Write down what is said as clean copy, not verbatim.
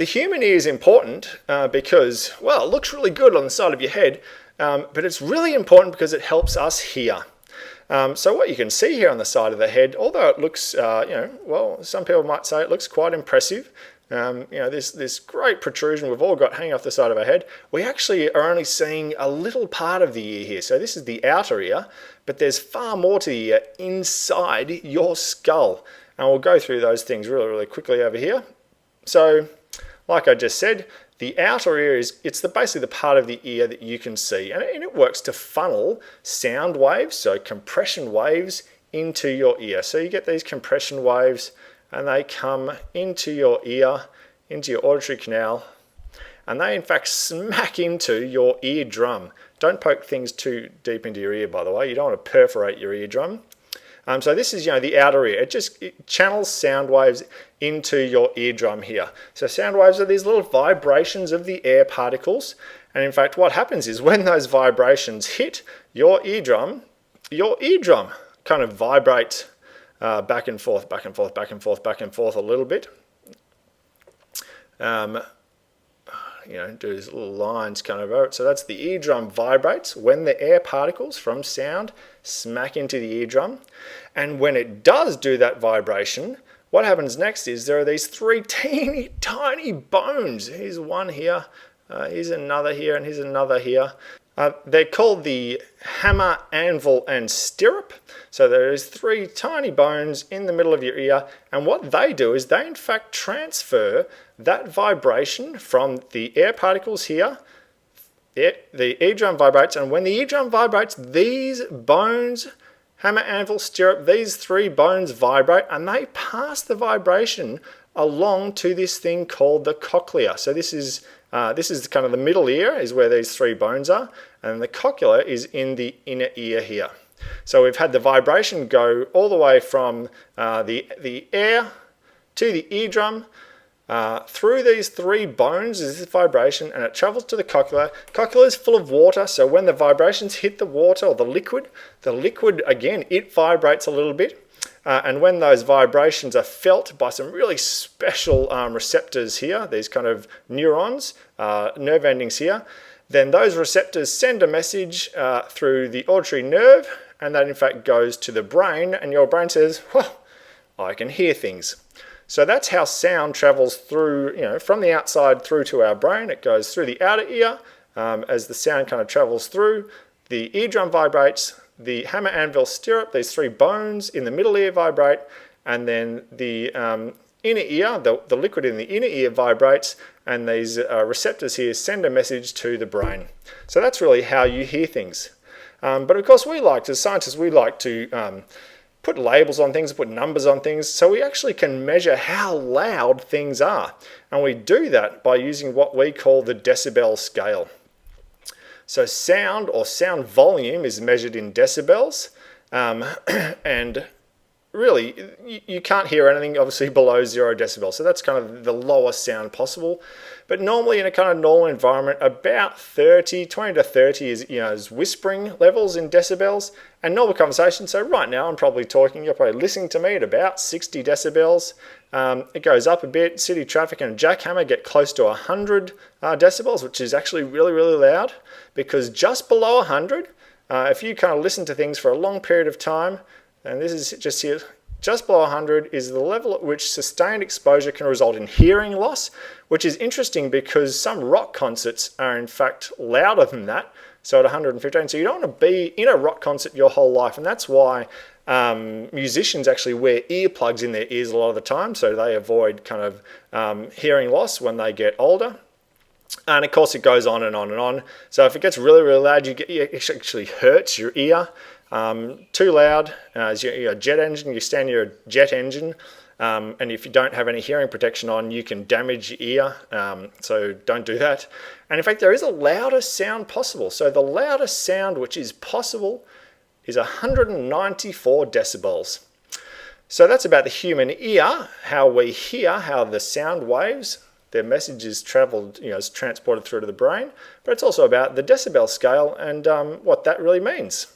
The human ear is important because, well, it looks really good on the side of your head, but it's really important because it helps us hear. So what you can see here on the side of the head, although it looks, well, some people might say it looks quite impressive. This great protrusion we've all got hanging off the side of our head, we actually are only seeing a little part of the ear here. So this is the outer ear, but there's far more to the ear inside your skull. And we'll go through those things really, really quickly over here. So, like I just said, the outer ear it's basically the part of the ear that you can see, and it works to funnel sound waves, so compression waves, into your ear. So you get these compression waves, and they come into your ear, into your auditory canal, and they in fact smack into your eardrum. Don't poke things too deep into your ear, by the way. You don't want to perforate your eardrum. So this is, the outer ear. It channels sound waves into your eardrum here. So sound waves are these little vibrations of the air particles. And in fact, what happens is when those vibrations hit your eardrum kind of vibrates back and forth, back and forth, back and forth, back and forth a little bit. Do these little lines kind of out. So that's the eardrum vibrates when the air particles from sound smack into the eardrum. And when it does do that vibration, what happens next is there are these three teeny tiny bones. Here's one here, here's another here, and here's another here. They're called the hammer, anvil, and stirrup. So there's three tiny bones in the middle of your ear, and what they do is they in fact transfer that vibration from the air particles here. The eardrum vibrates, and when the eardrum vibrates, these bones, hammer, anvil, stirrup, these three bones vibrate, and they pass the vibration along to this thing called the cochlea. So this is kind of the middle ear is where these three bones are, and the cochlea is in the inner ear here. So we've had the vibration go all the way from the air to the eardrum, through these three bones is this vibration, and it travels to the cochlea. Cochlea is full of water, so when the vibrations hit the water or the liquid again, it vibrates a little bit. And when those vibrations are felt by some really special receptors here, these kind of neurons, nerve endings here, then those receptors send a message through the auditory nerve, and that in fact goes to the brain, and your brain says, well, I can hear things. So that's how sound travels through, from the outside through to our brain. It goes through the outer ear as the sound kind of travels through. The eardrum vibrates, the hammer, anvil, stirrup, these three bones in the middle ear vibrate, and then the inner ear, the liquid in the inner ear vibrates, and these receptors here send a message to the brain. So that's really how you hear things. But of course, as scientists, we like to put labels on things, put numbers on things, so we actually can measure how loud things are. And we do that by using what we call the decibel scale. So sound or sound volume is measured in decibels, and really you can't hear anything obviously below 0 decibels. So that's kind of the lowest sound possible. But normally in a kind of normal environment, about 20 to 30 is whispering levels in decibels, and normal conversation. So right now you're probably listening to me at about 60 decibels. It goes up a bit. City traffic and a jackhammer get close to 100 decibels, which is actually really, really loud, because just below 100, if you kind of listen to things for a long period of time, and this is just here, just below 100 is the level at which sustained exposure can result in hearing loss, which is interesting because some rock concerts are in fact louder than that, so at 115. So you don't want to be in a rock concert your whole life, and that's why musicians actually wear earplugs in their ears a lot of the time, so they avoid kind of hearing loss when they get older. And of course it goes on and on and on. So if it gets really, really loud, it actually hurts your ear. Too loud, as your jet engine, you stand near a jet engine, and if you don't have any hearing protection on, you can damage your ear, so don't do that. And in fact, there is a louder sound possible. So the loudest sound which is possible is 194 decibels. So that's about the human ear, how we hear, how the sound waves, their message is is transported through to the brain, but it's also about the decibel scale and what that really means.